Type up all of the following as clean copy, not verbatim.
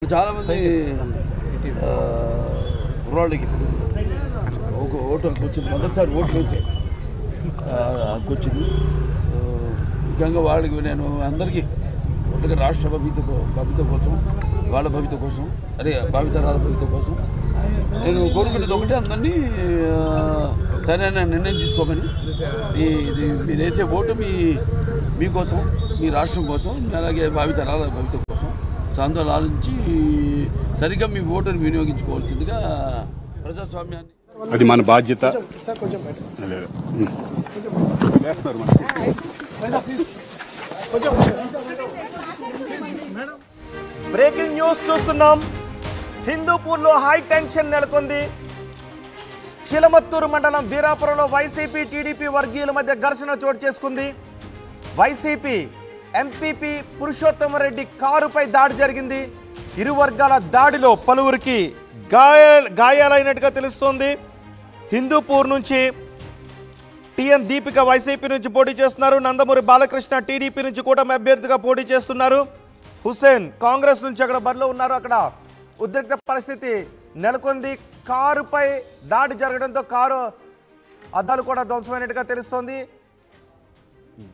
చాలామంది కుర్రాళ్ళకి ఇప్పుడు ఒక ఓటు వచ్చింది, మొదటిసారి ఓట్లు వేసే వచ్చింది. సో ముఖ్యంగా వాళ్ళకి నేను అందరికీ ఒకటిగా రాష్ట్ర భవిత కోసం, వాళ్ళ భవిత కోసం, అదే భావితరాల భవిత కోసం నేను కోరుకునేది ఒకటే, అందరినీ సరైన నిర్ణయం తీసుకోమని. ఇది మీరు వేసే ఓటు మీకోసం, మీ రాష్ట్రం కోసం, అలాగే భావితరాల భవిత కోసం. సో అందులో ఆలోచించి సరిగ్గా మీ ఓటును వినియోగించుకోవాల్సిందిగా ప్రజాస్వామ్యాన్ని, అది మన బాధ్యత. బ్రేకింగ్ న్యూస్ చూస్తున్నాం. హిందూపూర్లో హై టెన్షన్ నెలకొంది. చిలమత్తూరు మండలం వీరాపురంలో వైసీపీ టీడీపీ వర్గీయుల మధ్య ఘర్షణ చోటు చేసుకుంది. వైసీపీ ఎంపీపీ పురుషోత్తమరెడ్డి కారుపై దాడి జరిగింది. ఇరు వర్గాల దాడిలో పలువురికి గాయాలైనట్టుగా తెలుస్తోంది. హిందూపూర్ నుంచి టిఎన్ దీపిక వైసీపీ నుంచి పోటీ చేస్తున్నారు. నందమూరి బాలకృష్ణ టీడీపీ నుంచి కూటమి అభ్యర్థిగా పోటీ చేస్తున్నారు. హుసేన్ కాంగ్రెస్ నుంచి అక్కడ బరిలో ఉన్నారు. అక్కడ ఉద్రిక్త పరిస్థితి నెలకొంది. కారుపై దాడి జరగడంతో కారు అద్దాలు కూడా ధ్వంసమైనట్టుగా తెలుస్తోంది.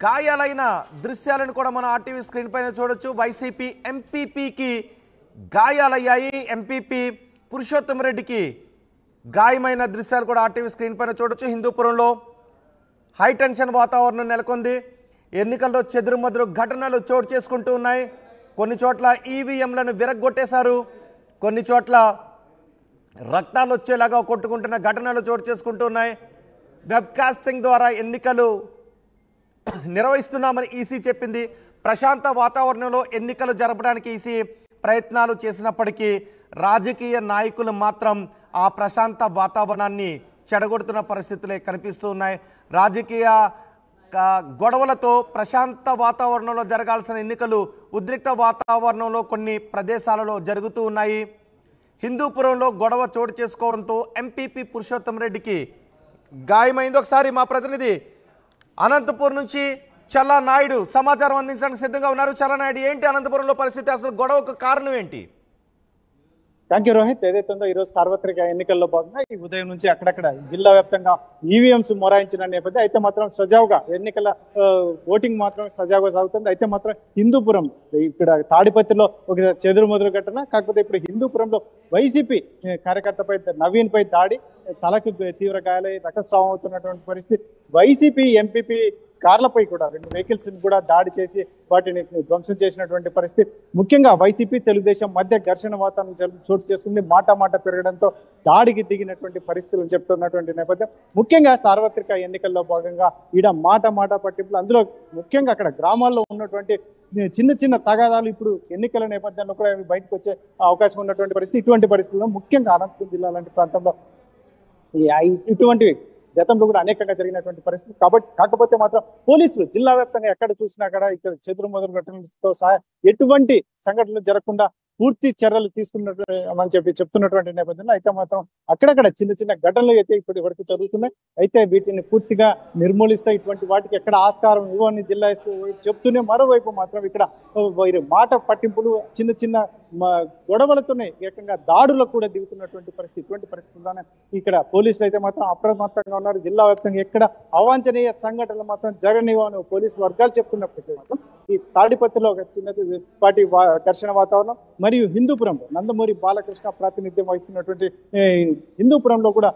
గాయాలైన దృశ్యాలను కూడా మనం ఆర్టీవీ స్క్రీన్ పైన చూడొచ్చు. వైసీపీ ఎంపీపీకి గాయాలయ్యాయి. ఎంపీపీ పురుషోత్తమరెడ్డికి గాయమైన దృశ్యాలు కూడా ఆర్టీవీ స్క్రీన్ పైన చూడొచ్చు. హిందూపురంలో హై టెన్షన్ వాతావరణం నెలకొంది. ఎన్నికల్లో చెదురుమదురు ఘటనలు చోటు చేసుకుంటూ ఉన్నాయి. కొన్ని చోట్ల ఈవీఎంలను విరగ్గొట్టేశారు. కొన్ని చోట్ల రక్తాలు వచ్చేలాగా కొట్టుకుంటున్న ఘటనలు చోటు చేసుకుంటూ ఉన్నాయి. వెబ్కాస్టింగ్ ద్వారా ఎన్నికలు నిర్వహిస్తున్నామని ఈసీ చెప్పింది. ప్రశాంత వాతావరణంలో ఎన్నికలు జరపడానికి ఈసీ ప్రయత్నాలు చేసినప్పటికీ రాజకీయ నాయకులు మాత్రం ఆ ప్రశాంత వాతావరణాన్ని చెడగొడుతున్న పరిస్థితులే కనిపిస్తూ ఉన్నాయి. రాజకీయ గొడవలతో ప్రశాంత వాతావరణంలో జరగాల్సిన ఎన్నికలు ఉద్రిక్త వాతావరణంలో కొన్ని ప్రదేశాలలో జరుగుతూ ఉన్నాయి. హిందూపురంలో గొడవ చోటు చేసుకోవడంతో ఎంపీపీ పురుషోత్తమరెడ్డికి గాయమైంది. ఒకసారి మా ప్రతినిధి అనంతపూర్ నుంచి చల్లా నాయుడు సమాచారం అందించడానికి సిద్ధంగా ఉన్నారు. చల్లా నాయుడు, ఏంటి అనంతపురంలో పరిస్థితి? అసలు గొడవకు కారణం ఏంటి? Thank you Rohit. ఏదైతే ఉందో ఈరోజు సార్వత్రిక ఎన్నికల్లో భాగంగా ఈ ఉదయం నుంచి అక్కడక్కడ జిల్లా వ్యాప్తంగా ఈవీఎంస్ మొరాయించిన నేపథ్యం అయితే మాత్రం సజావుగా ఎన్నికల ఓటింగ్ మాత్రం సజావుగా సాగుతుంది. అయితే మాత్రం హిందూపురం ఇక్కడ తాడిపత్రిలో ఒక చెదురుమదురు ఘటన. కాకపోతే ఇప్పుడు హిందూపురంలో వైసీపీ కార్యకర్తపై నవీన్ పై దాడి, తలకు తీవ్ర గాయాలై రక్తస్రావం అవుతున్నటువంటి పరిస్థితి. వైసీపీ ఎంపీపీ కార్లపై కూడా 2 వెహికల్స్ కూడా దాడి చేసి వాటిని ధ్వంసం చేసినటువంటి పరిస్థితి. ముఖ్యంగా వైసీపీ తెలుగుదేశం మధ్య ఘర్షణ వాతావరణం చోటు చేసుకుంది. మాట పెరగడంతో దాడికి దిగినటువంటి పరిస్థితులు చెప్తున్నటువంటి నేపథ్యం. ముఖ్యంగా సార్వత్రిక ఎన్నికల్లో భాగంగా ఈడ మాట పట్టింపులు, అందులో ముఖ్యంగా అక్కడ గ్రామాల్లో ఉన్నటువంటి చిన్న తగాదాలు ఇప్పుడు ఎన్నికల నేపథ్యంలో కూడా బయటకు వచ్చే అవకాశం ఉన్నటువంటి పరిస్థితి. ఇటువంటి పరిస్థితుల్లో ముఖ్యంగా అనంతపురం జిల్లా లాంటి ప్రాంతంలో ఇటువంటివి గతంలో కూడా అనేకంగా జరిగినటువంటి పరిస్థితి. కాకపోతే మాత్రం పోలీసులు జిల్లా వ్యాప్తంగా ఎక్కడ చూసినా కూడా ఇక్కడ చెదురుమదురు ఘటనలతో సహా ఎటువంటి సంఘటనలు జరగకుండా పూర్తి చర్యలు తీసుకున్నట్టు అని చెప్తున్నటువంటి నేపథ్యంలో అయితే మాత్రం అక్కడక్కడ చిన్న ఘటనలు అయితే ఇప్పటి వరకు జరుగుతున్నాయి. అయితే వీటిని పూర్తిగా నిర్మూలిస్తే ఇటువంటి వాటికి ఎక్కడ ఆస్కారం ఇవ్వని జిల్లా చెప్తూనే మరోవైపు మాత్రం ఇక్కడ మాట పట్టింపులు, చిన్న గొడవలతోనే ఏకంగా దాడులకు కూడా దిగుతున్నటువంటి పరిస్థితి. ఇటువంటి పరిస్థితుల్లోనే ఇక్కడ పోలీసులు అయితే మాత్రం అప్రమత్తంగా ఉన్నారు. జిల్లా వ్యాప్తంగా ఎక్కడ అవాంఛనీయ సంఘటనలు మాత్రం జరగనివ్వని పోలీసు వర్గాలు చెప్తున్నప్పటికీ మాత్రం ఈ తాడిపత్రిలో ఒక చిన్నపాటి ఘర్షణ వాతావరణం, మరియు హిందూపురంలో నందమూరి బాలకృష్ణ ప్రాతినిధ్యం వహిస్తున్నటువంటి హిందూపురంలో కూడా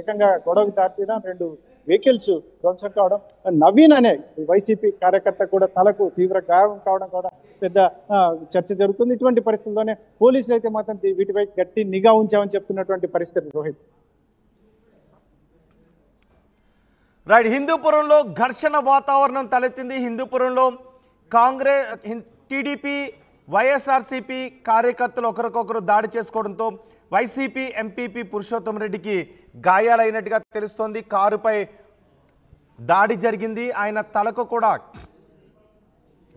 ఏకంగా గొడవకు దాటిన 2 వెహికల్స్ ధ్వంసం కావడం, నవీన్ అనే వైసీపీ కార్యకర్త కూడా తలకు తీవ్ర గాయం కావడం కూడా పెద్ద చర్చ జరుగుతుంది. ఇటువంటి పరిస్థితుల్లోనే పోలీసులు అయితే మాత్రం వీటిపై గట్టి నిఘా ఉంచామని చెప్తున్నటువంటి పరిస్థితి. రోహిత్, రైట్. హిందూపురంలో ఘర్షణ వాతావరణం తలెత్తింది. హిందూపురంలో కాంగ్రెస్, టీడీపీ, వైఎస్ఆర్సీపీ కార్యకర్తలు ఒకరికొకరు దాడి చేసుకోవడంతో వైసీపీ ఎంపీపీ పురుషోత్తమరెడ్డికి గాయాలైనట్టుగా తెలుస్తోంది. కారుపై దాడి జరిగింది. ఆయన తలకు కూడా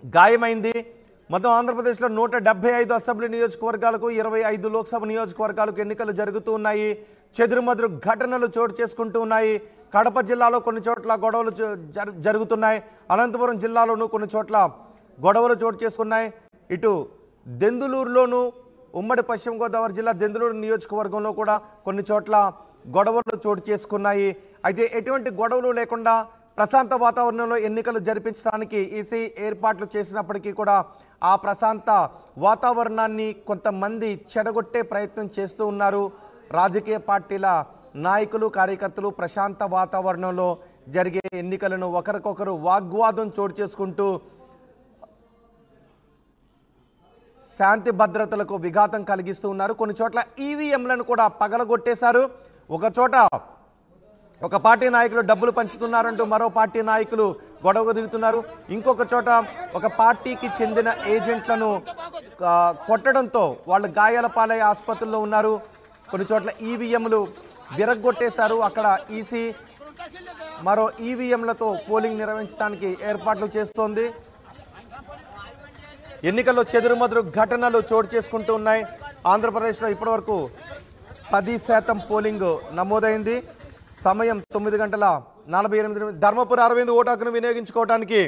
గాయమైంది. మొత్తం ఆంధ్రప్రదేశ్లో 175 అసెంబ్లీ నియోజకవర్గాలకు, 25 లోక్సభ నియోజకవర్గాలకు ఎన్నికలు జరుగుతూ ఉన్నాయి. చెదురుమదురు ఘటనలు చోటు చేసుకుంటూ ఉన్నాయి. కడప జిల్లాలో కొన్ని చోట్ల గొడవలు జరుగుతున్నాయి. అనంతపురం జిల్లాలోనూ కొన్ని చోట్ల గొడవలు చోటు చేసుకున్నాయి. ఇటు దెందులూరులోనూ ఉమ్మడి పశ్చిమ గోదావరి జిల్లా దెందులూరు నియోజకవర్గంలో కూడా కొన్ని చోట్ల గొడవలు చోటు చేసుకున్నాయి. అయితే ఎటువంటి గొడవలు లేకుండా ప్రశాంత వాతావరణంలో ఎన్నికలు జరిపించడానికి ఈసీ ఏర్పాట్లు చేసినప్పటికీ కూడా ఆ ప్రశాంత వాతావరణాన్ని కొంతమంది చెడగొట్టే ప్రయత్నం చేస్తూ ఉన్నారు. రాజకీయ పార్టీల నాయకులు కార్యకర్తలు ప్రశాంత వాతావరణంలో జరిగే ఎన్నికలను ఒకరికొకరు వాగ్వాదం చోటు చేసుకుంటూ శాంతి భద్రతలకు విఘాతం కలిగిస్తూ ఉన్నారు. కొన్ని చోట్ల ఈవీఎంలను కూడా పగలగొట్టేశారు. ఒక చోట ఒక పార్టీ నాయకులు డబ్బులు పంచుతున్నారంటూ మరో పార్టీ నాయకులు గొడవ దిగుతున్నారు. ఇంకొక చోట ఒక పార్టీకి చెందిన ఏజెంట్లను కొట్టడంతో వాళ్ళు గాయాల పాలై ఆసుపత్రుల్లో ఉన్నారు. కొన్ని చోట్ల ఈవీఎంలు విరగ్గొట్టేశారు. అక్కడ ఈసీ మరో ఈవీఎంలతో పోలింగ్ నిర్వహించడానికి ఏర్పాట్లు చేస్తోంది. ఎన్నికల్లో చెదురుమదురు ఘటనలు చోటు చేసుకుంటూ ఉన్నాయి. ఆంధ్రప్రదేశ్లో ఇప్పటివరకు 10% పోలింగ్ నమోదైంది. సమయం 9:48. ధర్మపురి అరవింద్ ఓటు హక్కును వినియోగించుకోవడానికి